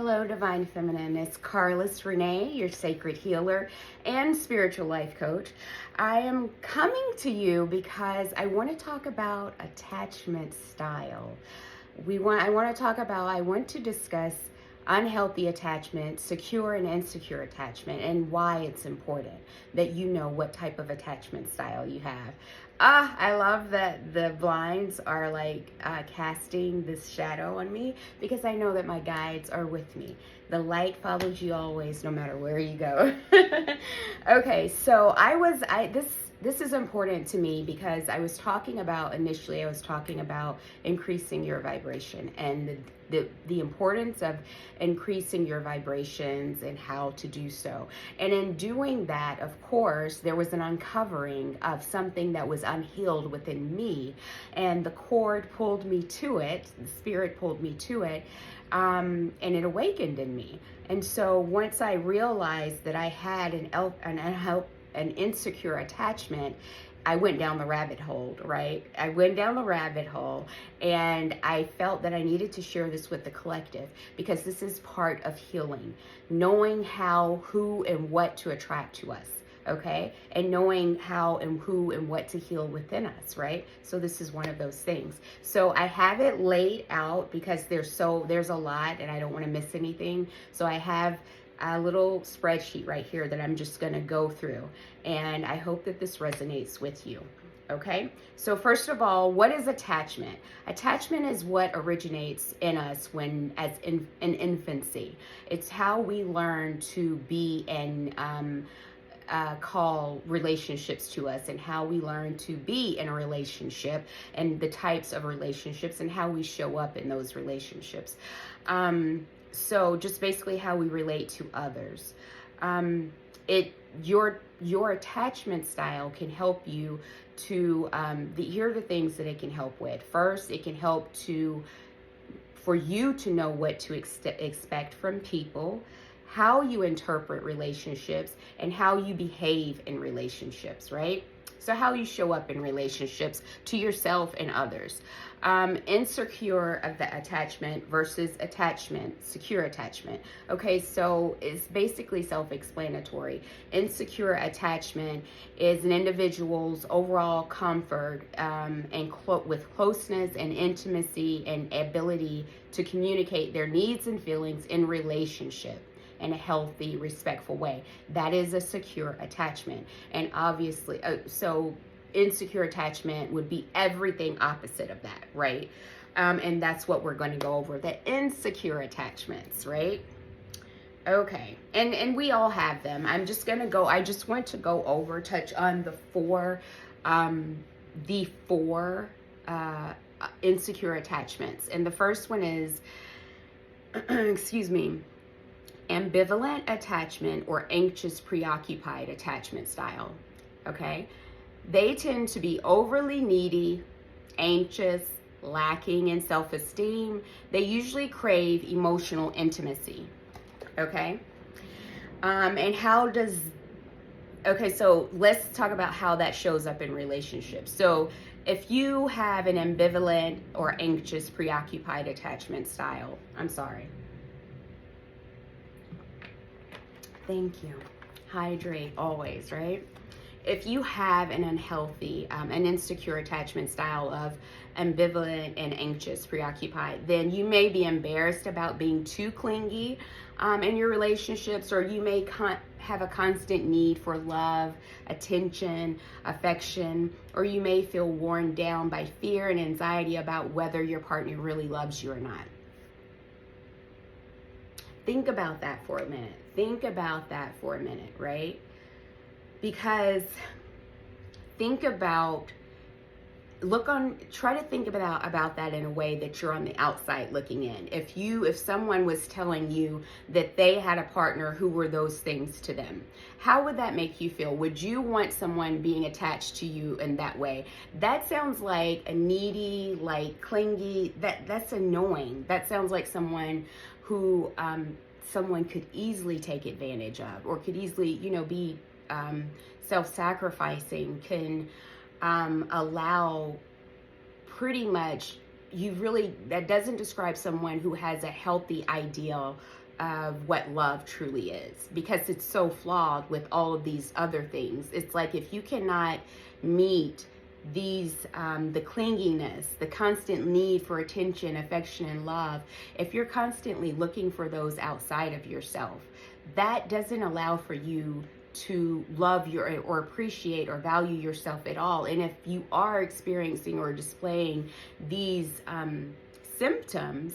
Hello, Divine Feminine. It's Carlos Renee, your sacred healer and spiritual life coach. I am coming to you because I want to talk about attachment style. I want to discuss unhealthy attachment, secure and insecure attachment, and why it's important that you know what type of attachment style you have. I love that the blinds are like casting this shadow on me because I know that my guides are with me. The light follows you always, no matter where you go. Okay, so this is important to me because I was talking about increasing your vibration and the importance of increasing your vibrations and how to do so. And in doing that, of course, there was an uncovering of something that was unhealed within me, and the cord pulled me to it, the spirit pulled me to it, and it awakened in me. And so once I realized that I had an insecure attachment, I went down the rabbit hole, right? I went down the rabbit hole and I felt that I needed to share this with the collective because this is part of healing, knowing how, who, and what to attract to us, okay? And knowing how and who and what to heal within us, right? So this is one of those things. So I have it laid out because there's a lot and I don't want to miss anything. So I have a little spreadsheet right here that I'm just going to go through, and I hope that this resonates with you. Okay, so first of all, what is attachment? Attachment is what originates in us in infancy. It's how we learn to be and call relationships to us, and how we learn to be in a relationship, and the types of relationships, and how we show up in those relationships. So just basically how we relate to others. Your attachment style can help you to, here are the things that it can help with. First, it can help for you to know what to expect from people, how you interpret relationships, and how you behave in relationships, right? So how you show up in relationships to yourself and others. Insecure of the attachment versus secure attachment. Okay, so it's basically self-explanatory. Insecure attachment is an individual's overall comfort with closeness and intimacy and ability to communicate their needs and feelings in relationship in a healthy, respectful way. That is a secure attachment. And obviously, so insecure attachment would be everything opposite of that, right? And that's what we're going to go over, the insecure attachments, right? Okay, and we all have them. I just want to go over, touch on the four insecure attachments. And the first one is, excuse me, ambivalent attachment or anxious preoccupied attachment style. Okay, they tend to be overly needy, anxious, lacking in self-esteem. They usually crave emotional intimacy. Okay, so let's talk about how that shows up in relationships. So if you have an ambivalent or anxious preoccupied attachment style, I'm sorry. Thank you. Hydrate always, right? If you have an unhealthy, an insecure attachment style of ambivalent and anxious, preoccupied, then you may be embarrassed about being too clingy in your relationships, or you may have a constant need for love, attention, affection, or you may feel worn down by fear and anxiety about whether your partner really loves you or not. Think about that for a minute. Right? Because try to think about that in a way that you're on the outside looking in. If someone was telling you that they had a partner who were those things to them, how would that make you feel? Would you want someone being attached to you in that way? That sounds like a needy, like clingy, that's annoying. That sounds like someone who someone could easily take advantage of, or could easily, be self-sacrificing, can allow pretty much, that doesn't describe someone who has a healthy ideal of what love truly is, because it's so flawed with all of these other things. It's like if you cannot meet these the clinginess, the constant need for attention, affection, and love, if you're constantly looking for those outside of yourself, that doesn't allow for you to love your or appreciate or value yourself at all. And if you are experiencing or displaying these symptoms,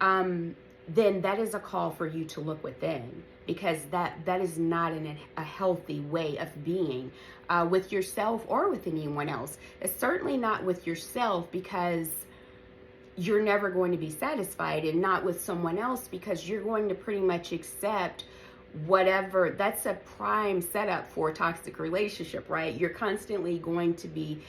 then that is a call for you to look within, because that is not a healthy way of being with yourself or with anyone else. It's certainly not with yourself, because you're never going to be satisfied, and not with someone else, because you're going to pretty much accept whatever. That's a prime setup for a toxic relationship, right? You're constantly going to be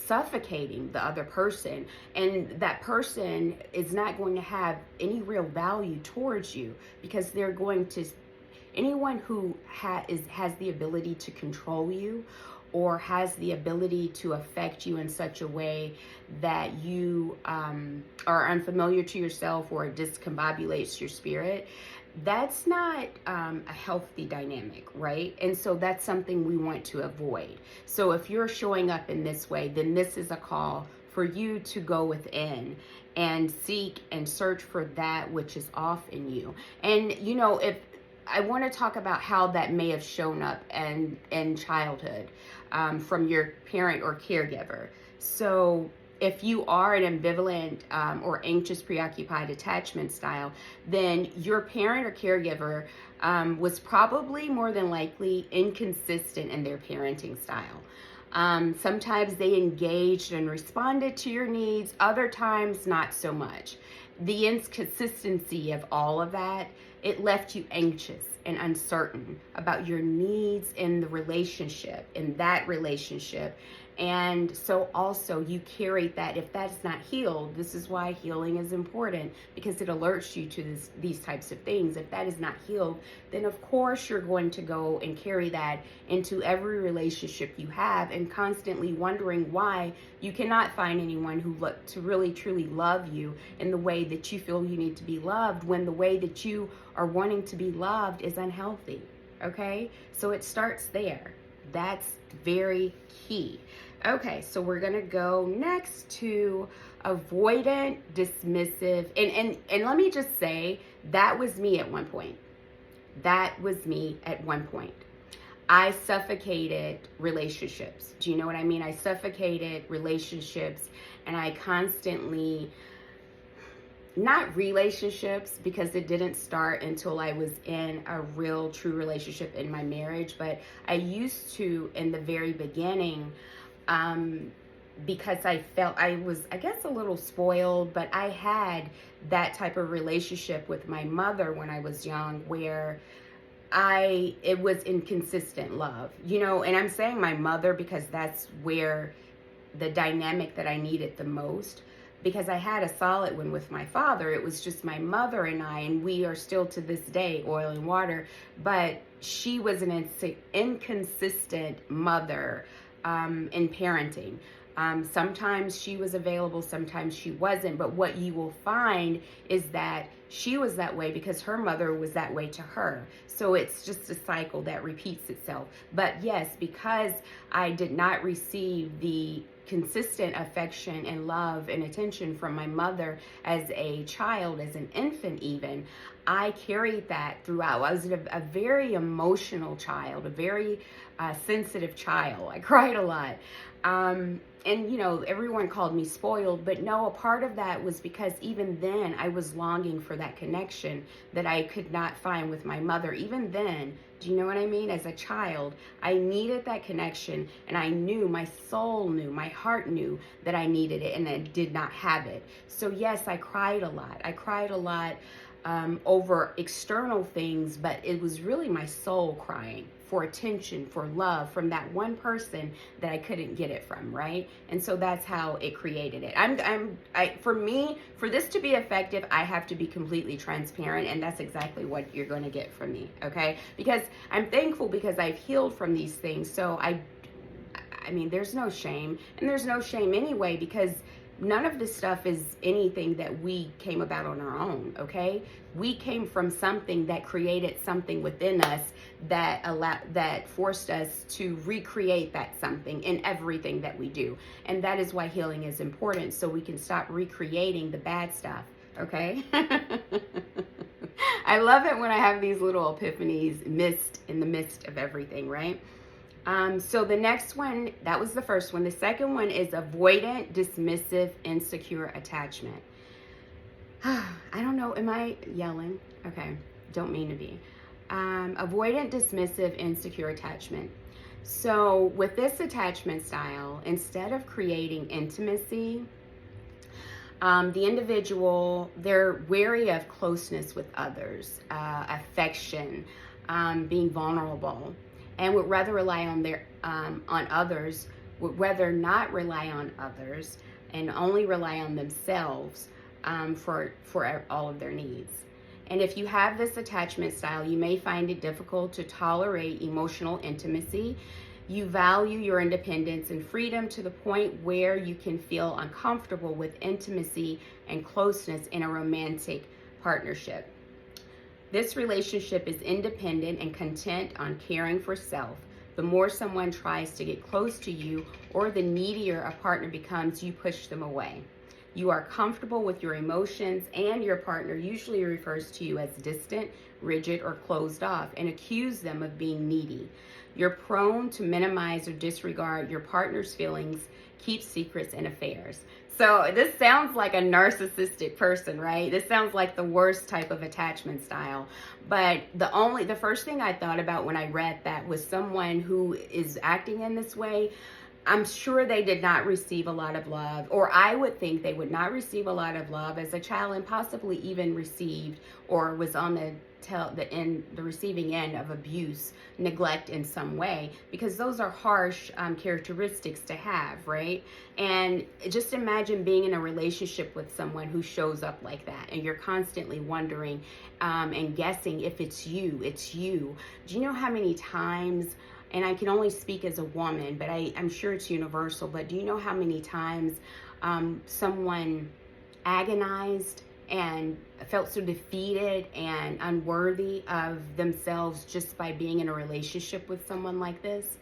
suffocating the other person, and that person is not going to have any real value towards you, because they're going to, anyone who has the ability to control you or has the ability to affect you in such a way that you are unfamiliar to yourself or discombobulates your spirit, that's not a healthy dynamic, right? And so that's something we want to avoid. So if you're showing up in this way, then this is a call for you to go within and seek and search for that which is off in you. And you know, if I want to talk about how that may have shown up in childhood from your parent or caregiver. So if you are an ambivalent or anxious, preoccupied attachment style, then your parent or caregiver was probably more than likely inconsistent in their parenting style. Sometimes they engaged and responded to your needs, other times not so much. The inconsistency of all of that, it left you anxious and uncertain about your needs in the relationship, in that relationship. And so also you carry that. If that's not healed, this is why healing is important, because it alerts you to these types of things. If that is not healed, then of course you're going to go and carry that into every relationship you have, and constantly wondering why you cannot find anyone who look to really truly love you in the way that you feel you need to be loved, when the way that you are wanting to be loved is unhealthy. Okay, so it starts there. That's very key. Okay, so we're gonna go next to avoidant, dismissive, and let me just say, that was me at one point. That was me at one point. I suffocated relationships. Do you know what I mean? I suffocated relationships, and I constantly, not relationships, because it didn't start until I was in a real true relationship in my marriage, but I used to, in the very beginning, because I felt I was, I guess, a little spoiled, but I had that type of relationship with my mother when I was young, where it was inconsistent love, you know. And I'm saying my mother because that's where the dynamic that I needed the most, because I had a solid one with my father. It was just my mother and I, and we are still to this day oil and water, but she was an inconsistent mother in parenting. Sometimes she was available, sometimes she wasn't. But what you will find is that she was that way because her mother was that way to her. So it's just a cycle that repeats itself. But yes, because I did not receive the consistent affection and love and attention from my mother as a child, as an infant even, I carried that throughout. I was a very emotional child, a very sensitive child. I cried a lot. And, you know, everyone called me spoiled, but no, a part of that was because even then I was longing for that connection that I could not find with my mother. Even then, do you know what I mean? As a child, I needed that connection, and I knew, my soul knew, my heart knew that I needed it, and I did not have it. So yes, I cried a lot. I cried a lot over external things, but it was really my soul crying for attention, for love from that one person that I couldn't get it from, right? And so that's how it created it. For me, for this to be effective, I have to be completely transparent, and that's exactly what you're going to get from me, okay? Because I'm thankful because I've healed from these things. So I mean, there's no shame, and there's no shame anyway, because none of this stuff is anything that we came about on our own, okay? We came from something that created something within us that forced us to recreate that something in everything that we do. And that is why healing is important, so we can stop recreating the bad stuff, okay? I love it when I have these little epiphanies in the midst of everything, right? So the next one, that was the first one. The second one is avoidant, dismissive, insecure attachment. I don't know, am I yelling? Okay, don't mean to be. Avoidant, dismissive, insecure attachment. So with this attachment style, instead of creating intimacy, the individual, they're wary of closeness with others, affection, being vulnerable, and would rather rely on others, would rather not rely on others, and only rely on themselves for all of their needs. And if you have this attachment style, you may find it difficult to tolerate emotional intimacy. You value your independence and freedom to the point where you can feel uncomfortable with intimacy and closeness in a romantic partnership. This relationship is independent and content on caring for self. The more someone tries to get close to you or the needier a partner becomes, you push them away. You are comfortable with your emotions, and your partner usually refers to you as distant, rigid, or closed off and accuse them of being needy. You're prone to minimize or disregard your partner's feelings, keep secrets, and affairs. So this sounds like a narcissistic person, right? This sounds like the worst type of attachment style. But the first thing I thought about when I read that was someone who is acting in this way. I'm sure they did not receive a lot of love, or I would think they would not receive a lot of love as a child, and possibly even received or was on the receiving end of abuse, neglect in some way, because those are harsh characteristics to have, right? And just imagine being in a relationship with someone who shows up like that, and you're constantly wondering and guessing if it's you. Do you know how many times, and I can only speak as a woman, but I'm sure it's universal, but do you know how many times someone agonized and felt so defeated and unworthy of themselves just by being in a relationship with someone like this?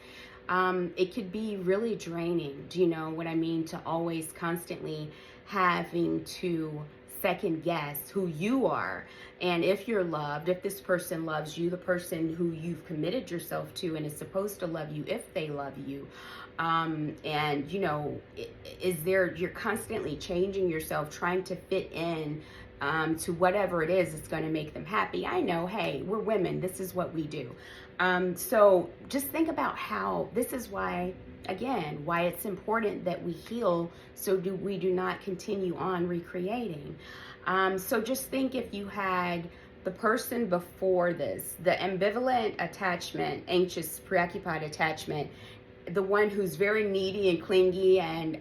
It could be really draining. Do you know what I mean? To always constantly having to second guess who you are, and if you're loved, if this person loves you, the person who you've committed yourself to and is supposed to love you, if they love you. And you know, you're constantly changing yourself, trying to fit in to whatever it is that's going to make them happy. I know, hey, we're women, this is what we do. So just think about how this is why it's important that we heal, so we do not continue on recreating. So just think, if you had the person before this, the ambivalent attachment, anxious, preoccupied attachment, the one who's very needy and clingy and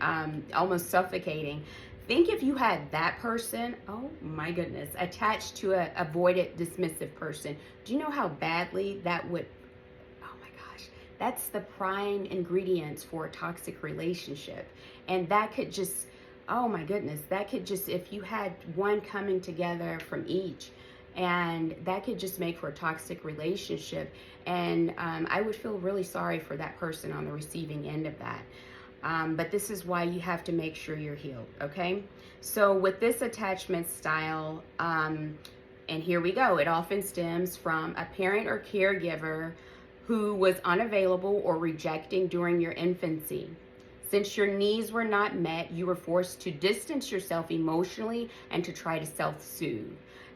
almost suffocating. Think if you had that person, oh my goodness, attached to a avoidant, dismissive person. Do you know how badly that would, oh my gosh, that's the prime ingredients for a toxic relationship. And that could just, oh my goodness, that could just, if you had one coming together from each, and that could just make for a toxic relationship. And I would feel really sorry for that person on the receiving end of that. But this is why you have to make sure you're healed, okay? So with this attachment style, and here we go, it often stems from a parent or caregiver who was unavailable or rejecting during your infancy. Since your needs were not met, you were forced to distance yourself emotionally and to try to self-soothe.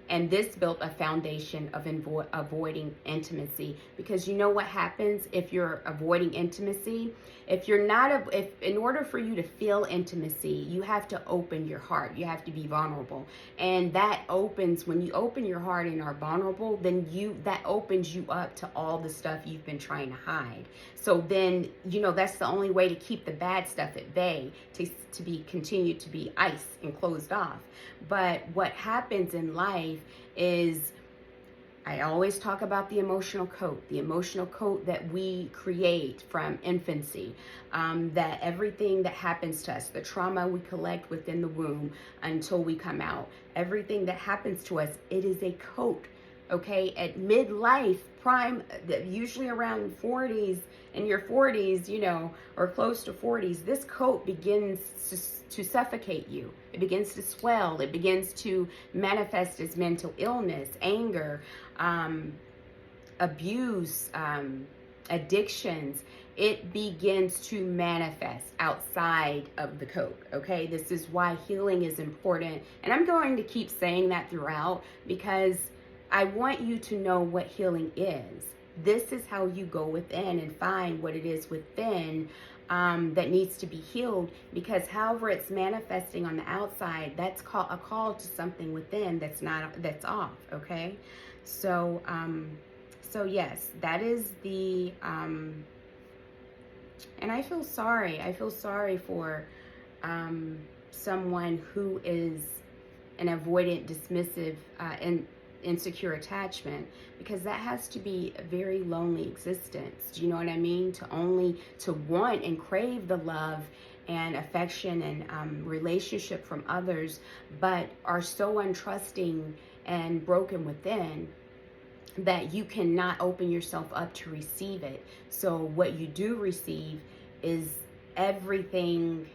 And this built a foundation of avoiding intimacy. Because you know what happens if you're avoiding intimacy? If in order for you to feel intimacy, you have to open your heart. You have to be vulnerable. And that opens, when you open your heart and are vulnerable, then that opens you up to all the stuff you've been trying to hide. So then, you know, that's the only way to keep the bad stuff at bay, to continue to be ice and closed off. But what happens in life is I always talk about the emotional coat that we create from infancy, that everything that happens to us, the trauma we collect within the womb until we come out, everything that happens to us, it is a coat, okay? At midlife, prime, usually around 40s, in your 40s, you know, or close to 40s, this coat begins to suffocate you. It begins to swell. It begins to manifest as mental illness, anger, abuse, addictions. It begins to manifest outside of the coat, okay? This is why healing is important. And I'm going to keep saying that throughout because I want you to know what healing is. This is how you go within and find what it is within that needs to be healed, because however it's manifesting on the outside, that's a call to something within that's off, okay? So so yes, that is the and I feel sorry for someone who is an avoidant, dismissive, and insecure attachment, because that has to be a very lonely existence. Do you know what I mean? To want and crave the love and affection and relationship from others, but are so untrusting and broken within that you cannot open yourself up to receive it. So what you do receive is everything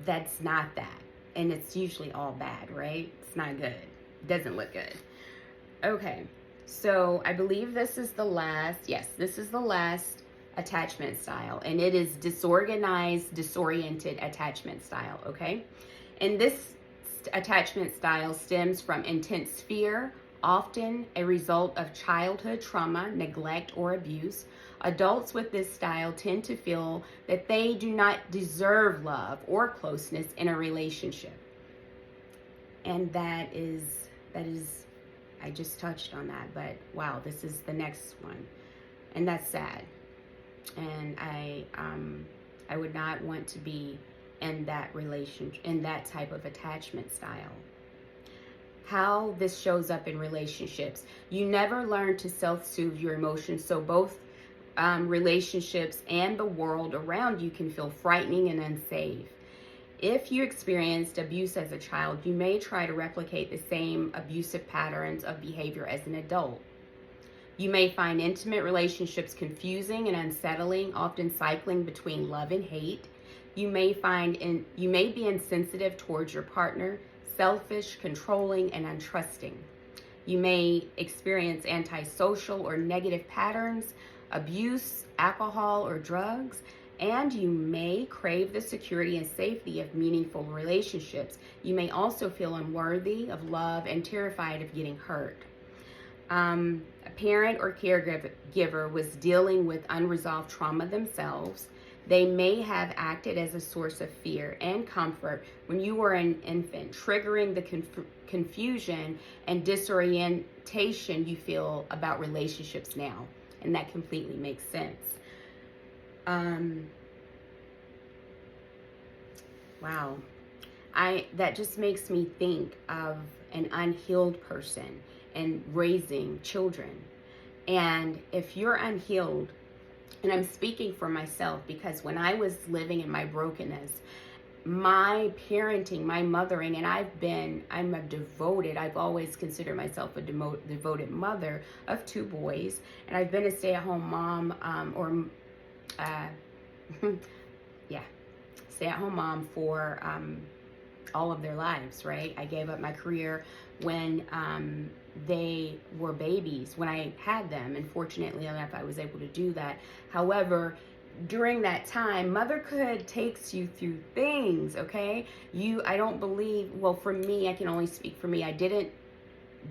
that's not that, and it's usually all bad, right? It's not good. Doesn't look good. Okay, so I believe this is the last attachment style, and it is disorganized, disoriented attachment style, okay? And this attachment style stems from intense fear, often a result of childhood trauma, neglect, or abuse. Adults with this style tend to feel that they do not deserve love or closeness in a relationship. And that is, I just touched on that, but wow, this is the next one. And that's sad. And I would not want to be in that relationship, in that type of attachment style. How this shows up in relationships. You never learn to self-soothe your emotions, so both relationships and the world around you can feel frightening and unsafe. If you experienced abuse as a child, you may try to replicate the same abusive patterns of behavior as an adult. You may find intimate relationships confusing and unsettling, often cycling between love and hate. You may be insensitive towards your partner, selfish, controlling, and untrusting. You may experience antisocial or negative patterns, abuse, alcohol, or drugs, and you may crave the security and safety of meaningful relationships. You may also feel unworthy of love and terrified of getting hurt. A parent or caregiver was dealing with unresolved trauma themselves. They may have acted as a source of fear and comfort when you were an infant, triggering the confusion and disorientation you feel about relationships now. And that completely makes sense. Wow. That just makes me think of an unhealed person and raising children. And if you're unhealed, and I'm speaking for myself, because when I was living in my brokenness, my parenting, my mothering, and I've always considered myself a devoted mother of 2 boys, and I've been a stay-at-home mom, stay-at-home mom for all of their lives, right? I gave up my career when they were babies, when I had them, and fortunately enough, I was able to do that. However, during that time, motherhood takes you through things, okay? I don't believe, well, for me, I can only speak for me, I didn't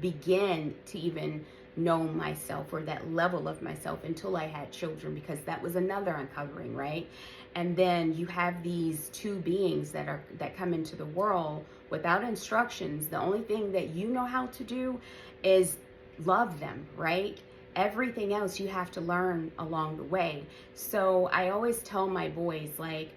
begin to even know myself or that level of myself until I had children, because that was another uncovering, right? And then you have these 2 beings that come into the world without instructions. The only thing that you know how to do is love them, right? Everything else you have to learn along the way. So I always tell my boys, like,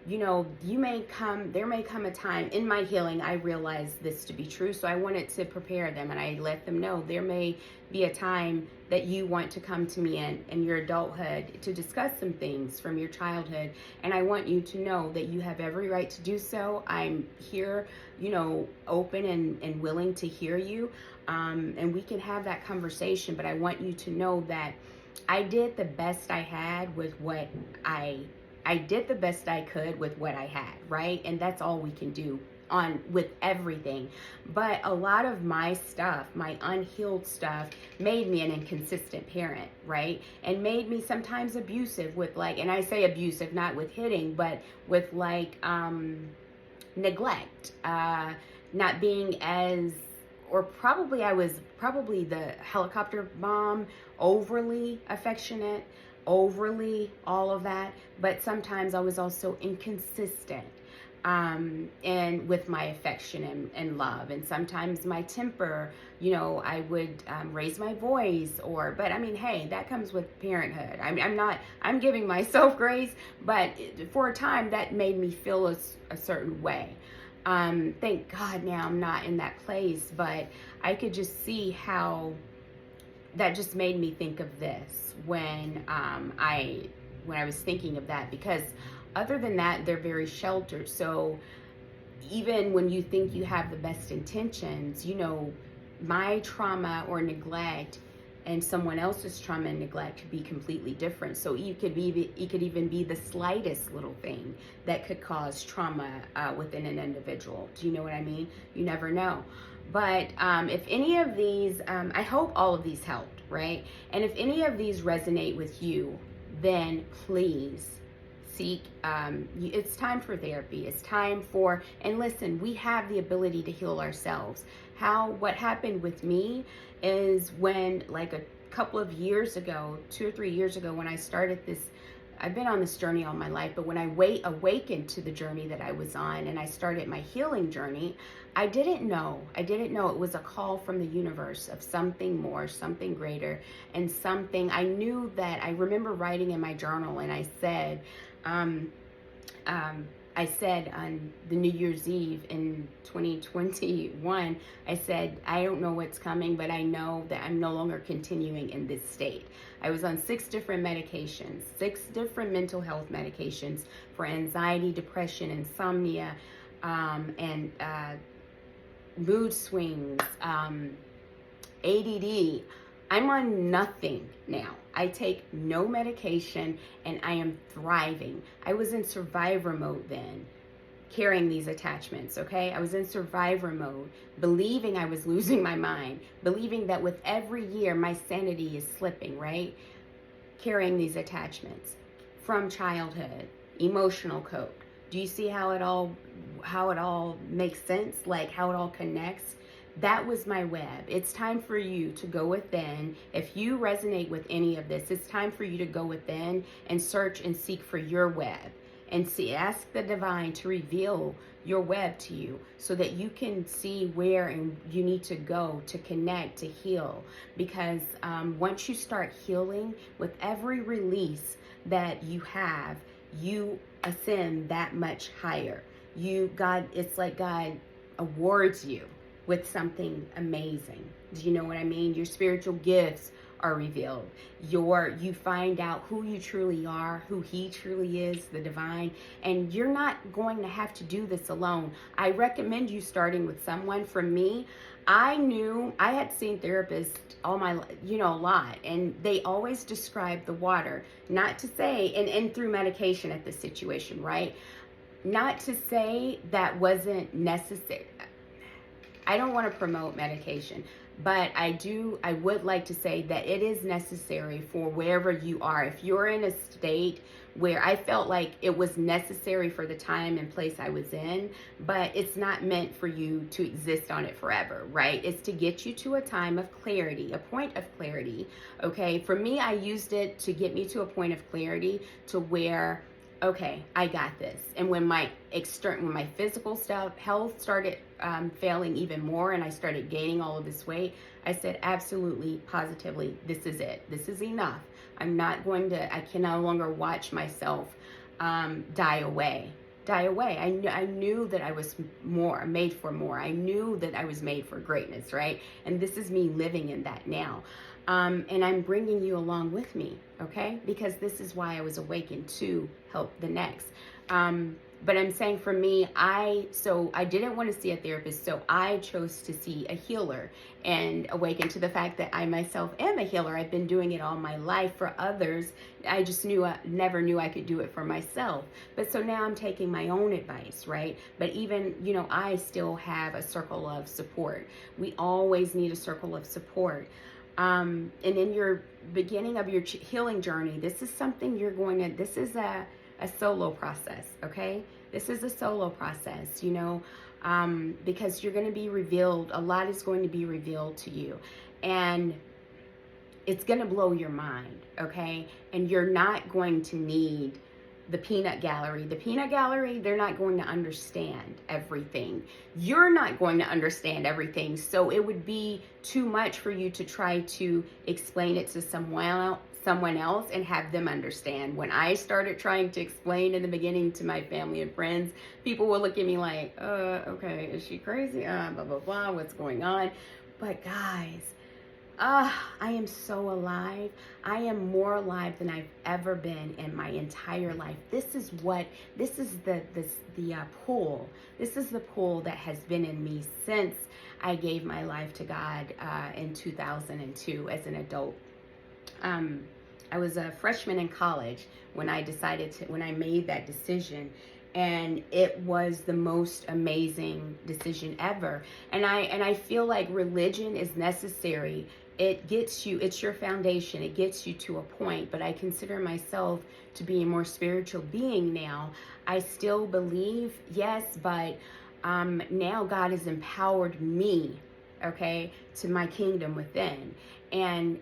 there may come a time in my healing, I realize this to be true. So I wanted to prepare them, and I let them know there may be a time that you want to come to me in your adulthood to discuss some things from your childhood. And I want you to know that you have every right to do so. I'm here, open and willing to hear you. And we can have that conversation, but I want you to know that I did the best I had with what I did the best I could with what I had, right? And that's all we can do with everything. But a lot of my stuff, my unhealed stuff, made me an inconsistent parent, right? And made me sometimes abusive with and I say abusive not with hitting, but with neglect, not being as, or probably I was probably the helicopter mom, overly affectionate, overly all of that, but sometimes I was also inconsistent and with my affection and love. And sometimes my temper, I would raise my voice, but I mean, hey, that comes with parenthood. I'm giving myself grace, but for a time that made me feel a certain way. Thank God now I'm not in that place, but I could just see how that just made me think of this when I was thinking of that, because other than that, they're very sheltered. So even when you think you have the best intentions, my trauma or neglect and someone else's trauma and neglect could be completely different. So it could even be the slightest little thing that could cause trauma within an individual. Do you know what I mean? You never know. But if any of these, I hope all of these helped, right? And if any of these resonate with you, then please seek, it's time for therapy. It's time for, and listen, we have the ability to heal ourselves. What happened with me is when, a couple of years ago, 2 or 3 years ago, when I started this, I've been on this journey all my life, but when I awakened to the journey that I was on and I started my healing journey, I didn't know it was a call from the universe of something more, something greater, and something I knew that I remember writing in my journal, and I said on the New Year's Eve in 2021, I said, I don't know what's coming, but I know that I'm no longer continuing in this state. I was on 6 different medications, 6 different mental health medications for anxiety, depression, insomnia, and mood swings, ADD. I'm on nothing now. I take no medication and I am thriving. I was in survivor mode then, carrying these attachments, okay? I was in survivor mode, believing I was losing my mind, believing that with every year my sanity is slipping, right? Carrying these attachments from childhood, emotional code. Do you see how it all makes sense? How it all connects? That was my web. It's time for you to go within. If you resonate with any of this, it's time for you to go within and search and seek for your web. And ask the divine to reveal your web to you so that you can see where you need to go to connect, to heal. Because once you start healing, with every release that you have, you ascend that much higher. It's like God awards you with something amazing. Do you know what I mean? Your spiritual gifts are revealed. You find out who you truly are, who He truly is, the divine, and you're not going to have to do this alone. I recommend you starting with someone. For me, I knew I had seen therapists all my life, a lot, and they always describe the water, not to say, and through medication at this situation, right? Not to say that wasn't necessary. I don't want to promote medication, but I would like to say that it is necessary for wherever you are. If you're in a state where I felt like it was necessary for the time and place I was in, but it's not meant for you to exist on it forever, right? It's to get you to a time of clarity, a point of clarity, okay? For me, I used it to get me to a point of clarity to where, okay, I got this. And when my physical health started failing even more, and I started gaining all of this weight, I said, absolutely, positively, this is it. This is enough. I can no longer watch myself die die away. I knew that I was more, made for more. I knew that I was made for greatness, right? And this is me living in that now. And I'm bringing you along with me, okay? Because this is why I was awakened to help the next. But I'm saying for me, I didn't want to see a therapist, so I chose to see a healer and awaken to the fact that I myself am a healer. I've been doing it all my life for others. I just never knew I could do it for myself. But so now I'm taking my own advice, right? But even, I still have a circle of support. We always need a circle of support. And in your beginning of your healing journey, this is something this is a solo process, okay? This is a solo process, because you're going to be revealed, a lot is going to be revealed to you. And it's going to blow your mind, okay? And you're not going to need the peanut gallery. The peanut gallery, they're not going to understand everything. You're not going to understand everything. So it would be too much for you to try to explain it to someone else and have them understand. When I started trying to explain in the beginning to my family and friends, people would look at me like, okay, is she crazy? Blah, blah, blah, what's going on? But guys, I am so alive. I am more alive than I've ever been in my entire life. This is the pull. This is the pull that has been in me since I gave my life to God in 2002 as an adult. I was a freshman in college when I made that decision. And it was the most amazing decision ever. And I feel like religion is necessary. It gets you, it's your foundation. It gets you to a point, but I consider myself to be a more spiritual being now. I still believe, yes, but now God has empowered me, okay, to my kingdom within. And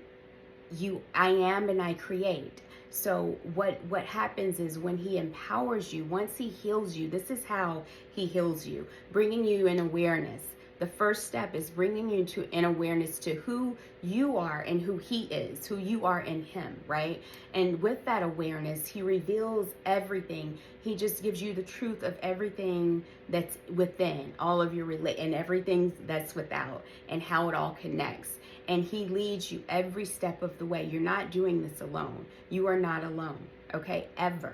I am and I create. So what happens is when he empowers you, once he heals you, this is how he heals you, bringing you in awareness. The first step is bringing you to an awareness to who you are and who he is, who you are in him, right? And with that awareness, he reveals everything. He just gives you the truth of everything that's within, all of your and everything that's without, and how it all connects. And he leads you every step of the way. You're not doing this alone. You are not alone, okay? Ever.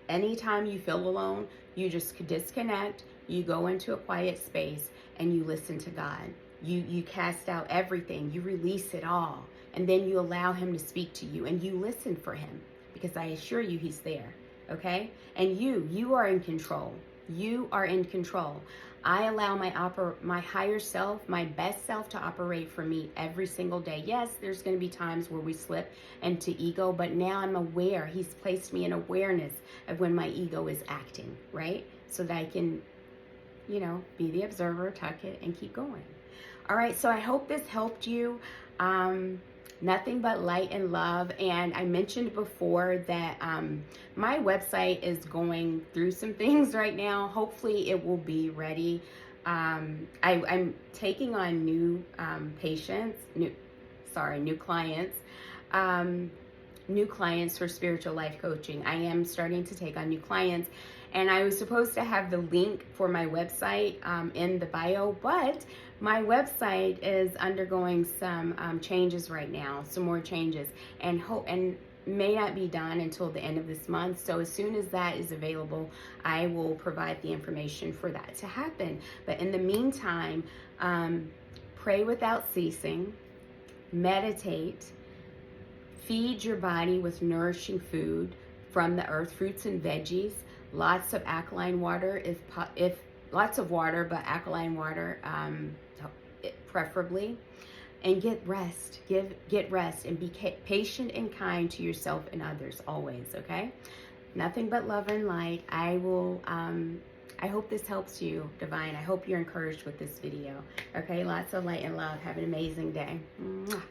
Anytime you feel alone, you just disconnect, you go into a quiet space, and you listen to God. You cast out everything. You release it all. And then you allow him to speak to you, and you listen for him, because I assure you he's there, okay? And you are in control. You are in control. I allow my higher self, my best self, to operate for me every single day. Yes, there's going to be times where we slip into ego, but now I'm aware. He's placed me in awareness of when my ego is acting, right? So that I can, be the observer, tuck it, and keep going. All right, so I hope this helped you. Nothing but light and love. And I mentioned before that my website is going through some things right now. Hopefully it will be ready. I'm taking on new clients for spiritual life coaching. I am starting to take on new clients, and I was supposed to have the link for my website in the bio, but my website is undergoing some changes right now, some more changes, and may not be done until the end of this month. So as soon as that is available, I will provide the information for that to happen. But in the meantime, pray without ceasing, meditate, feed your body with nourishing food from the earth, fruits and veggies, lots of alkaline water, if lots of water, but alkaline water preferably, and get rest. Get rest, and be patient and kind to yourself and others always. Okay, nothing but love and light. I hope this helps you, Divine. I hope you're encouraged with this video. Okay, lots of light and love. Have an amazing day. Mwah.